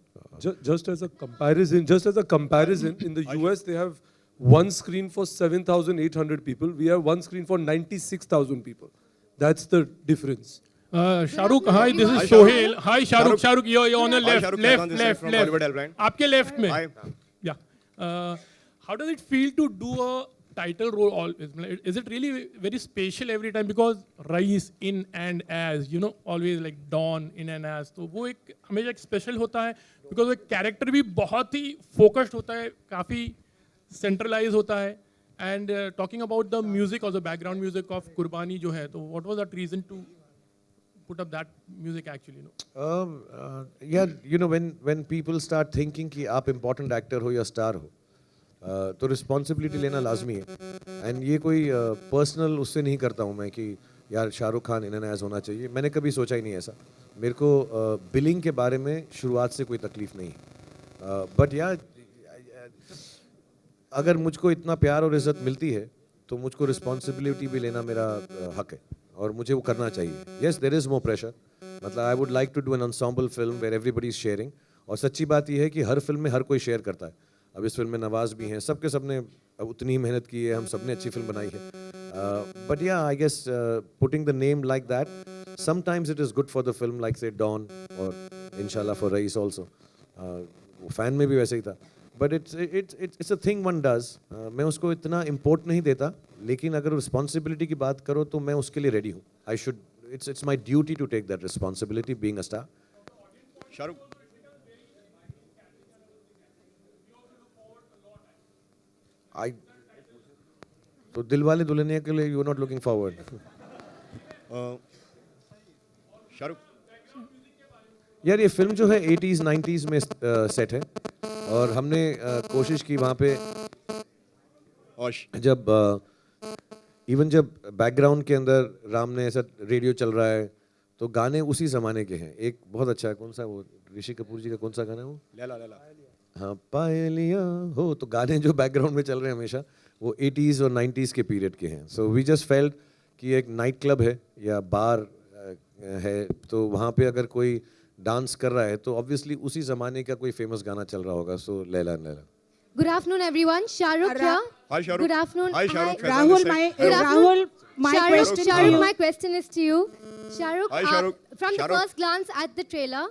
just as a comparison, in the US they have one screen for 7,800 people. We have one screen for 96,000 people. That's the difference. Shahrukh, hi, this is Sohail. Hi, Shahrukh. Shahrukh, you're on the left. आपके left में. Yeah. How does it feel to do a title role always? Is it really very special every time? Because Rais in and as, always like Don in and as. तो वो एक हमेशा एक special होता है because वो एक character भी बहुत ही focused होता है, काफी centralized होता है. And talking about the music or the background music of Kurbani जो है, तो what was that reason to put up that music actually? Yeah, when people start thinking कि आप important actor हो या star हो, तो responsibility लेना लाजमी है. And ये कोई personal उससे नहीं करता हूँ मैं कि यार Shahrukh Khan in and as होना चाहिए. मैंने कभी सोचा ही नहीं ऐसा. मेरे को बिलिंग के बारे में शुरुआत से कोई तकलीफ नहीं. बट यार अगर मुझको इतना प्यार और इज्जत मिलती है तो मुझको रिस्पॉन्सिबिलिटी भी लेना मेरा हक है और मुझे वो करना चाहिए. Yes, there is more pressure. मतलब I would like to do an ensemble film where everybody is sharing. और सच्ची बात यह है कि हर फिल्म में हर कोई शेयर करता है. अब इस फिल्म में नवाज भी हैं, सबके सबने उतनी ही मेहनत की है, हम सबने अच्छी फिल्म बनाई है. But yeah I guess putting the name like that, sometimes it is good for the film, like say Don और इंशाल्लाह फॉर रईस ऑल्सो. वो फैन में भी वैसे ही था. But it's a thing one does. मैं उसको इतना इम्पोर्ट नहीं देता, लेकिन अगर रिस्पॉन्सिबिलिटी की बात करो तो मैं उसके लिए रेडी हूँ. I should, it's my duty to take that responsibility being a star. Shahrukh, तो दिलवाले दुल्हनिया के लिए you are not looking forward. Shahrukh यार, ये फिल्म जो है 80s 90s में सेट है और हमने कोशिश की वहाँ पे, जब इवन जब बैकग्राउंड के अंदर राम ने ऐसा रेडियो चल रहा है तो गाने उसी ज़माने के हैं. एक बहुत अच्छा है, कौन सा वो ऋषि कपूर जी का कौन सा गाना है वो, लैला लैला, हाँ पायलिया हो. तो गाने जो बैकग्राउंड में चल रहे हैं हमेशा वो 80s और 90s के पीरियड के हैं. सो वी जस्ट फेल्ट कि एक नाइट क्लब है या बार है, तो वहाँ पे अगर कोई डांस कर रहा है तो ऑब्वियसली उसी ज़माने का कोई फेमस गाना चल रहा होगा. सो Laila Laila. Good afternoon, everyone. Shahrukh here. Hi, Shahrukh. Good afternoon. Hi, Shahrukh. Rahul, my question to Shahrukh, you. my question is to you. Shahrukh, Hi, Shahrukh. From Shahrukh. the first glance at the trailer,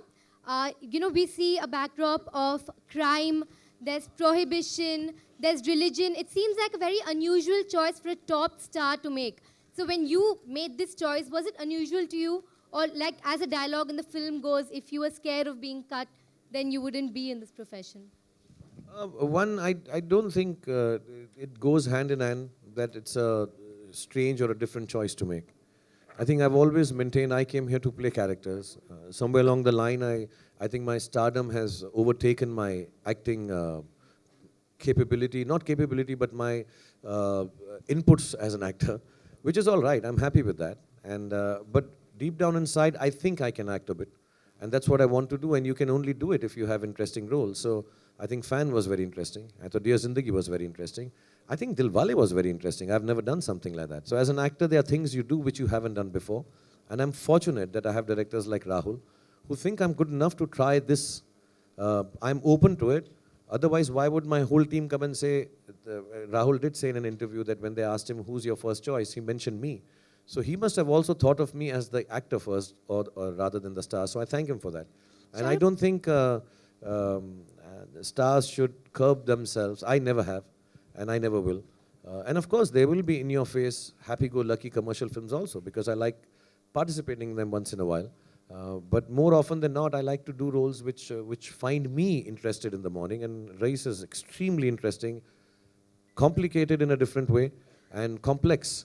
we see a backdrop of crime. There's prohibition. There's religion. It seems like a very unusual choice for a top star to make. So when you made this choice, was it unusual to you? Or like as a dialogue in the film goes, if you were scared of being cut, then you wouldn't be in this profession? One, I don't think it goes hand in hand that it's a strange or a different choice to make. I think I've always maintained I came here to play characters. Somewhere along the line, I think my stardom has overtaken my acting capability, not capability, but my inputs as an actor, which is all right. I'm happy with that. And but deep down inside, I think I can act a bit. And that's what I want to do. And you can only do it if you have interesting roles. So I think Fan was very interesting. I thought Dear Zindagi was very interesting. I think Dilwale was very interesting. I've never done something like that. So as an actor, there are things you do which you haven't done before. And I'm fortunate that I have directors like Rahul who think I'm good enough to try this. I'm open to it. Otherwise, why would my whole team come and say, Rahul did say in an interview that when they asked him, who's your first choice, he mentioned me. So he must have also thought of me as the actor first, or rather than the star. So I thank him for that. And I don't think stars should curb themselves. I never have, and I never will. And of course, there will be in-your-face, happy-go-lucky commercial films also, because I like participating in them once in a while. But more often than not, I like to do roles which find me interested in the morning. And Rais is extremely interesting, complicated in a different way, and complex.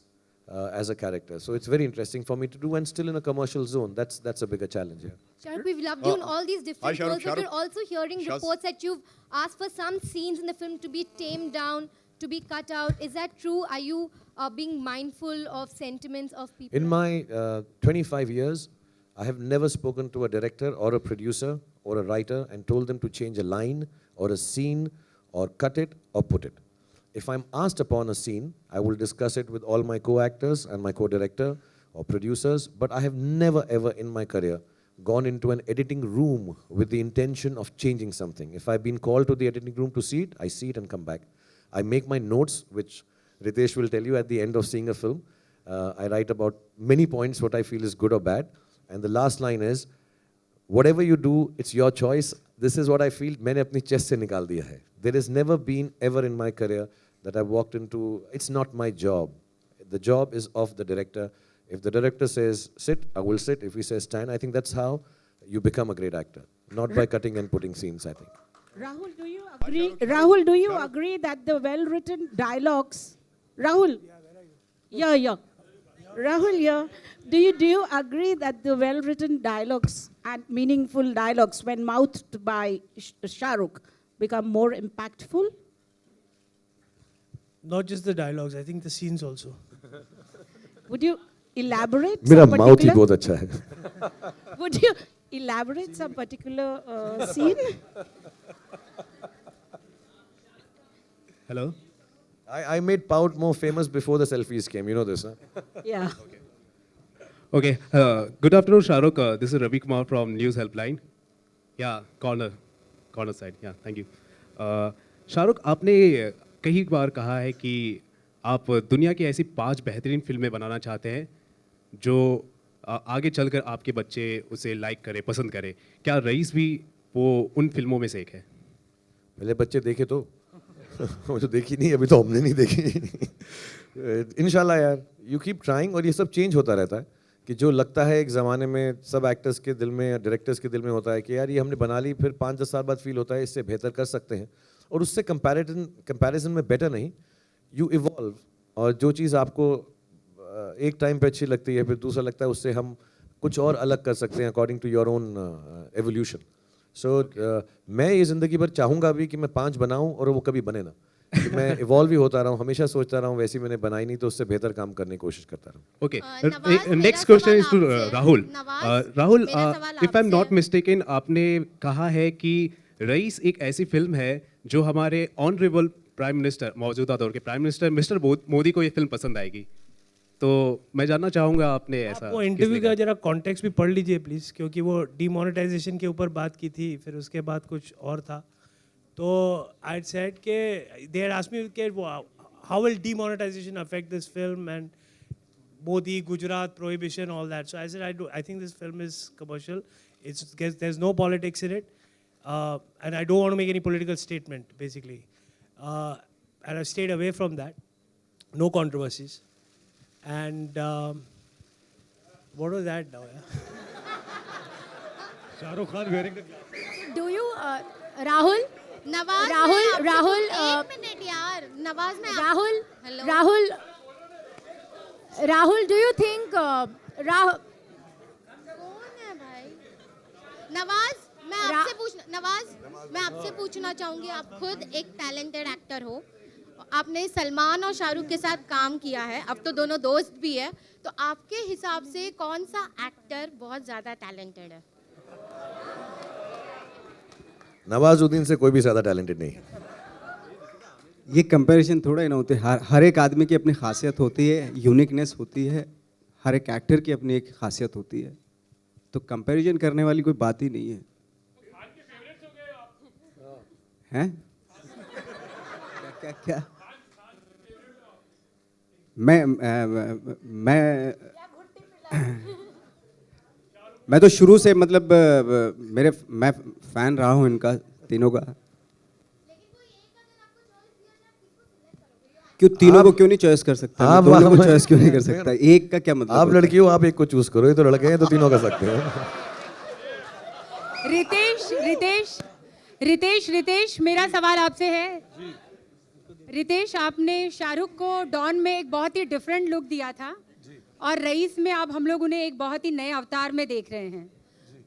As a character. So it's very interesting for me to do, and still in a commercial zone. That's a bigger challenge here. Shahrukh, we've loved you in all these different Shahrukh, roles, but we're also hearing Shaz. reports that you've asked for some scenes in the film to be tamed down, to be cut out. Is that true? Are you being mindful of sentiments of people? In my 25 years, I have never spoken to a director or a producer or a writer and told them to change a line or a scene or cut it or put it. If I'm asked upon a scene, I will discuss it with all my co-actors and my co-director or producers, but I have never ever in my career gone into an editing room with the intention of changing something. If I've been called to the editing room to see it, I see it and come back. I make my notes, which Ritesh will tell you at the end of seeing a film. I write about many points, what I feel is good or bad. And the last line is, whatever you do, it's your choice. This is what I feel, मैंने अपनी chest से निकाल दिया है. There has never been ever in my career that I've walked into, it's not my job. The job is of the director. If the director says sit, I will sit. If he says stand, I think that's how you become a great actor. Not by cutting and putting scenes, I think. Rahul, do you agree? Rahul, do you agree that the well-written dialogues? Rahul, yeah. Rahul, yeah. Do you agree that the well-written dialogues and meaningful dialogues, when mouthed by Shah Rukh, become more impactful? Not just the dialogues, I think the scenes also. Would you elaborate? मेरा some mouth ही particular- बहुत अच्छा है. Would you elaborate some particular scene? Hello? I made Pout more famous before the selfies came. You know this, huh? Yeah. Okay. Good afternoon, Shah Rukh. This is Ravi Kumar from News Helpline. Yeah, corner side. Yeah, thank you. Shah Rukh, आपने कई बार कहा है कि आप दुनिया की ऐसी 5 बेहतरीन फिल्में बनाना चाहते हैं जो आगे चलकर आपके बच्चे उसे लाइक करें, पसंद करें. क्या रईस भी वो उन फिल्मों में से एक है? पहले बच्चे देखे तो वो तो देखी नहीं, अभी तो हमने नहीं देखी. इंशाल्लाह यार, यू कीप ट्राइंग. और ये सब चेंज होता रहता है कि जो लगता है एक ज़माने में सब एक्टर्स के दिल में या डायरेक्टर्स के दिल में होता है कि यार ये हमने बना ली, फिर 5-10 साल बाद फील होता है इससे बेहतर कर सकते हैं. और उससे कंपैरिजन में बेटर नहीं, यू इवॉल्व. और जो चीज़ आपको एक टाइम पे अच्छी लगती है, फिर दूसरा लगता है उससे हम कुछ और अलग कर सकते हैं according to your own evolution. So मैं ये ज़िंदगी भर चाहूँगा भी कि मैं 5 बनाऊँ और वो कभी बने ना. कि मैं इवॉल्व ही होता रहा हूँ, हमेशा सोचता रहा हूँ वैसी मैंने बनाई नहीं तो उससे बेहतर काम करने की कोशिश करता रहा. Okay. Next question is to Rahul. Rahul, if I'm not mistaken, आपने कहा है कि रईस एक ऐसी फिल्म है जो हमारे ऑनरेबल प्राइम मिनिस्टर, मौजूदा दौर के प्राइम मिनिस्टर मिस्टर मोदी को ये फिल्म पसंद आएगी. तो मैं जानना चाहूँगा आपने ऐसा. वो इंटरव्यू का जरा कॉन्टेक्स्ट भी पढ़ लीजिए प्लीज, क्योंकि वो डीमोनेटाइजेशन के ऊपर बात की थी, फिर उसके बाद कुछ और था. तो आई सेड के दे हैड आस्क्ड मी के how will demonetization affect this film and Modi, Gujarat, prohibition, all that. So I said, I think this film is commercial. There's no politics in it. And I don't want to make any political statement, basically. And I stayed away from that. No controversies. And what was that now? Shah Rukh Khan wearing the glasses. Do you, Rahul? Nawaz Rahul, एक minute यार नवाज में Rahul, do you think Rahul? कौन है भाई? नवाज मैं आपसे पूछना चाहूंगी, आप खुद एक टैलेंटेड एक्टर हो, आपने सलमान और शाहरुख के साथ काम किया है, अब तो दोनों दोस्त भी है, तो आपके हिसाब से कौन सा एक्टर बहुत ज्यादा टैलेंटेड है? नवाजुद्दीन से कोई भी ज़्यादा टैलेंटेड नहीं है. ये कंपैरिजन थोड़ा ही ना होते. हर एक आदमी की अपनी खासियत होती है, यूनिकनेस होती है, हर एक एक्टर की अपनी एक खासियत होती है. तो कंपैरिजन करने वाली कोई बात ही नहीं है. हैं? क्या? मैं तो शुरू से मतलब मैं फैन रहा हूँ इनका तीनों का. क्यों तीनों को क्यों नहीं चॉइस कर सकता? आप दोनों को चॉइस क्यों नहीं कर सकता? एक का क्या मतलब? आप लड़की हो, आप एक को चूज करो. ये तो लड़के हैं तो तीनों कर सकते हो. रितेश, मेरा सवाल आपसे है. रितेश, आपने शाहरुख को डॉन में एक बहुत ही डिफरेंट लुक दिया था और रईस में आप हम लोग उन्हें एक बहुत ही नए अवतार में देख रहे हैं.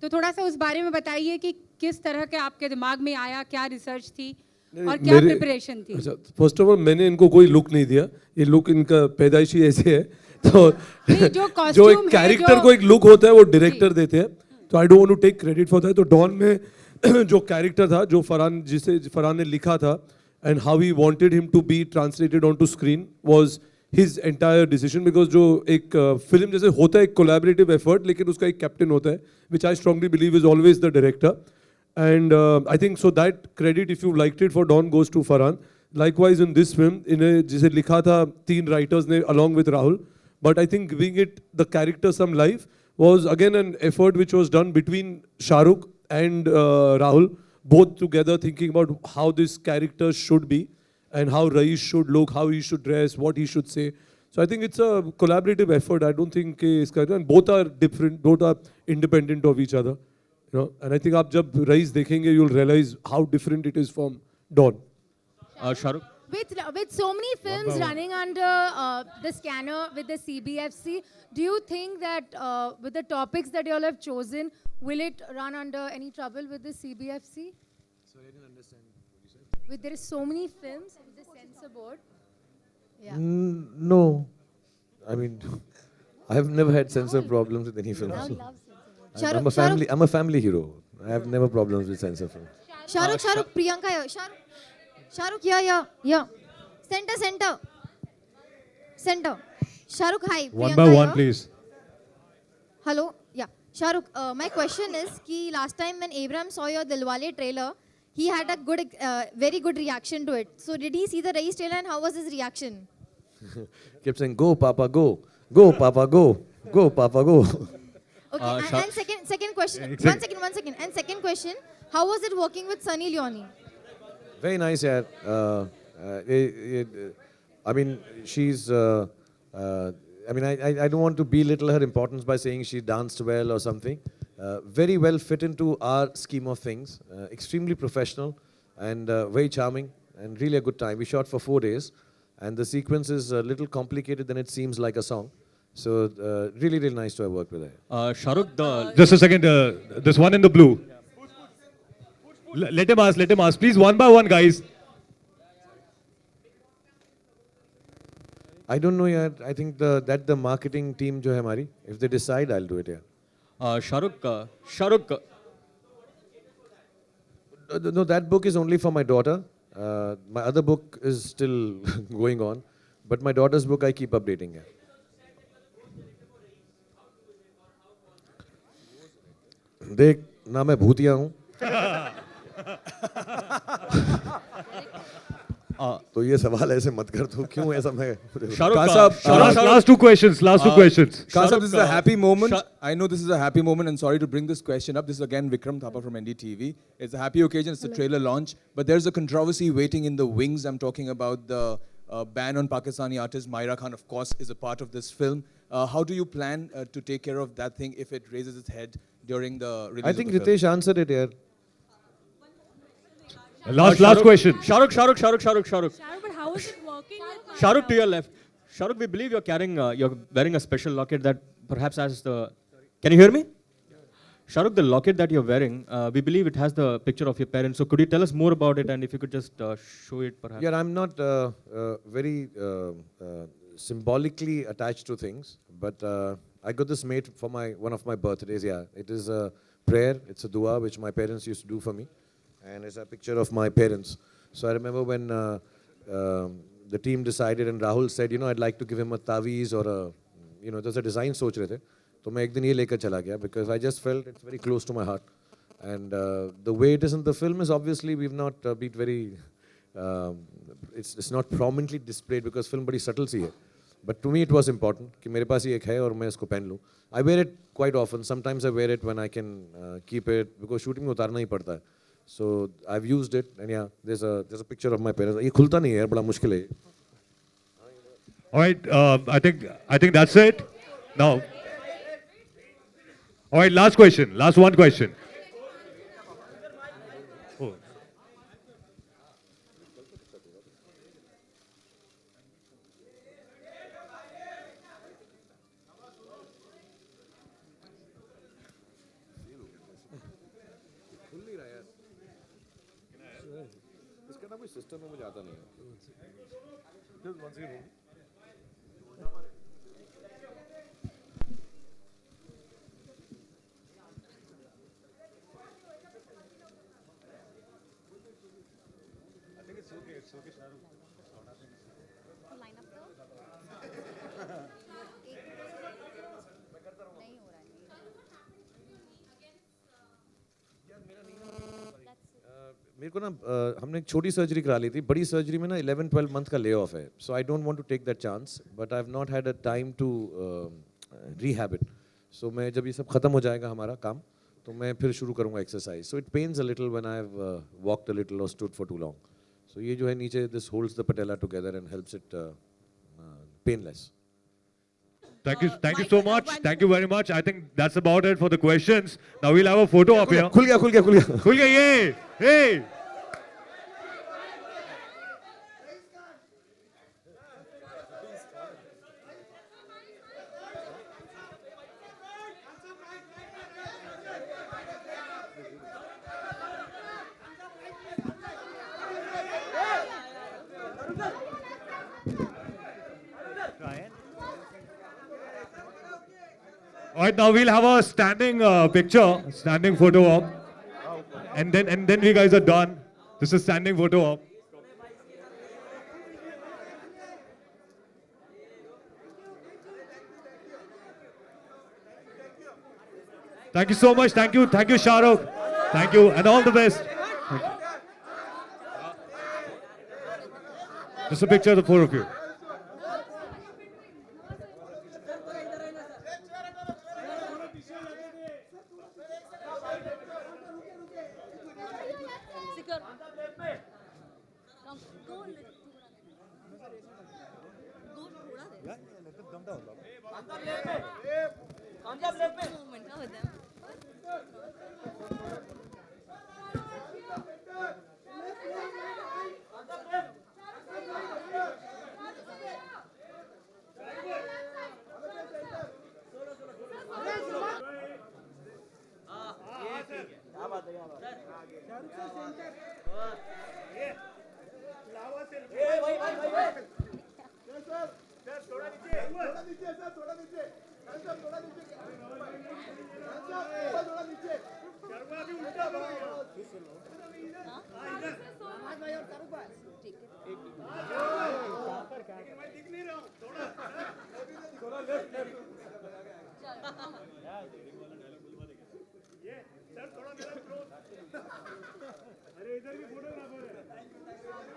तो थोड़ा सा उस बारे में बताइए कि किस तरह के आपके दिमाग में आया, क्या रिसर्च थी और क्या प्रिपरेशन थी? अच्छा, फर्स्ट ऑफ ऑल मैंने इनको कोई लुक नहीं दिया, ये लुक इनका पैदाइशी ऐसे है. जो जो costume एक है, कैरेक्टर जो- को एक लुक होता है वो डायरेक्टर देते हैं, तो I don't want to take credit for that. तो डॉन में जो कैरेक्टर था, जो जिसे फरहान ने लिखा था, and how he wanted him to be translated on to screen was his entire decision, because जो एक फिल्म जैसे होता है एक कोलैबोरेटिव एफर्ट, लेकिन उसका एक कैप्टन होता है, which I strongly believe is always the director. And I think so that credit, if you liked it for Don, goes to Farhan. Likewise in this film, जिसे लिखा था 3 writers ने along with Rahul, but I think giving it the character some life was again an effort which was done between Shahrukh and Rahul, both together thinking about how this character should be and how Raees should look, how he should dress, what he should say. So I think it's a collaborative effort. I don't think and both are different, both are independent of each other. You know, and I think आप जब rice देखेंगे, you'll realize how different it is from Dawn. Shahrukh? With so many films running under the scanner with the CBFC, do you think that with the topics that you all have chosen, will it run under any trouble with the CBFC? Sorry, I didn't understand what you said. With there is so many films with the censor board. Yeah. No, I mean, I have never had censor problems with any film. I'm a family hero. I have never problems with censor film. Shahrukh, Priyanka, Shahrukh, yeah. Center. Shahrukh, hi. One Priyanka by one, here. please. Hello, yeah. Shahrukh, my question is कि last time when Abraham saw your Dilwale trailer, he had a very good reaction to it. So did he see the Raees trailer and how was his reaction? Kept saying, "Go, Papa, go, go, Papa, go, go, Papa, go." Okay, and second question. One second. And second question, how was it working with Sunny Leone? Very nice, yeah. I mean, she's. I mean, I don't want to belittle her importance by saying she danced well or something. Very well fit into our scheme of things. Extremely professional and very charming and really a good time. We shot for 4 days, and the sequence is a little complicated than it seems like a song. So really nice to have worked with her. Shahrukh, Just a second. This one in the blue. Let him ask. Please, one by one, guys. I don't know yet. I think that the marketing team जो है हमारी, if they decide, I'll do it. Yeah. Shahrukh. No, that book is only for my daughter. My other book is still going on, but my daughter's book I keep updating. Yeah. देख ना मैं भूतिया हूँ तो ये सवाल ऐसे मत कर तू क्यों ऐसा मैं Last two questions. Kasab, this is a happy moment. I know this is a happy moment, and sorry to bring this question up. This is again Vikram Thapa from NDTV. It's a happy occasion. It's a trailer launch, but there's a controversy waiting in the wings. I'm talking about the ban on Pakistani artist. Myra Khan, of course, is a part of this film. How do you plan to take care of that thing if it raises its head during the release? I think Ritesh answered it here. Last question. Shahrukh. but how is it working? Shahrukh, to your left. Shahrukh, we believe you're wearing a special locket that perhaps has the. Can you hear me? Shahrukh, the locket that you're wearing, we believe it has the picture of your parents. So could you tell us more about it, and if you could just show it, perhaps? Yeah, I'm not very symbolically attached to things, but I got this made for one of my birthdays. Yeah, it is a prayer. It's a dua which my parents used to do for me, and it's a picture of my parents. So I remember when the team decided, and Rahul said, I'd like to give him a taweez or a, there's a design सोच रहे थे. तो मैं एक दिन ये लेकर चला गया because I just felt it's very close to my heart, and the way it is in the film is obviously we've not been very, it's not prominently displayed because film बड़ी subtle सी है. But to me it was important कि मेरे पास ये एक है और मैं इसको पहन लूँ. I wear it quite often. Sometimes I wear it when I can keep it because shooting में उतारना ही पड़ता है. So I've used it, and yeah, there's a picture of my parents. ये खुलता नहीं है यार, बड़ा मुश्किल है. All right, I think that's it. Now, all right, last one question. Oh. इसका ना कोई सिस्टम में मुझे आता नहीं है. मेरे को ना हमने एक छोटी सर्जरी करा ली थी, बड़ी सर्जरी में ना 11-12 मंथ का ले ऑफ है, so I don't want to take that chance, but I have not had a time to rehab it. So मैं जब ये सब खत्म हो जाएगा हमारा काम, तो मैं फिर शुरू करूंगा exercise. So it pens a little when I have walked a little और स्टूड फॉर टू लॉन्ग. सो ये जो है नीचे, this holds the patella together and helps it painless. Thank you so much. Thank you very much. I think that's about it for the questions. Now we'll have a photo up here. खुल गया, ये. Hey. All right, now we'll have a standing picture, standing photo op, and then we guys are done. This is standing photo op. Thank you so much. Thank you, Shah Rukh. Thank you, and all the best. Just a picture of the four of you.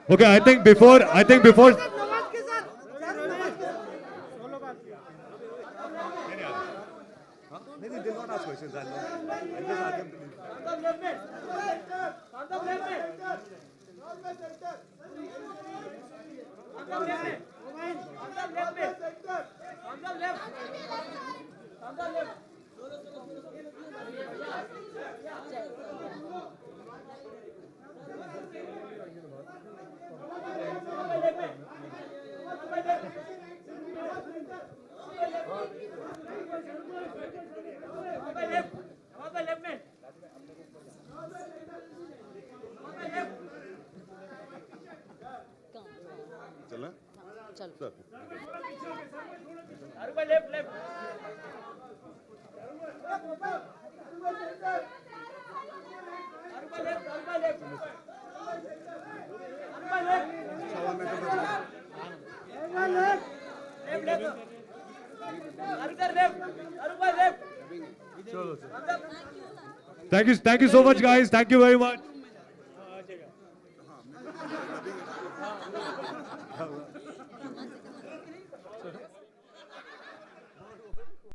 Okay, I think before Thank you so much, guys. Thank you very much.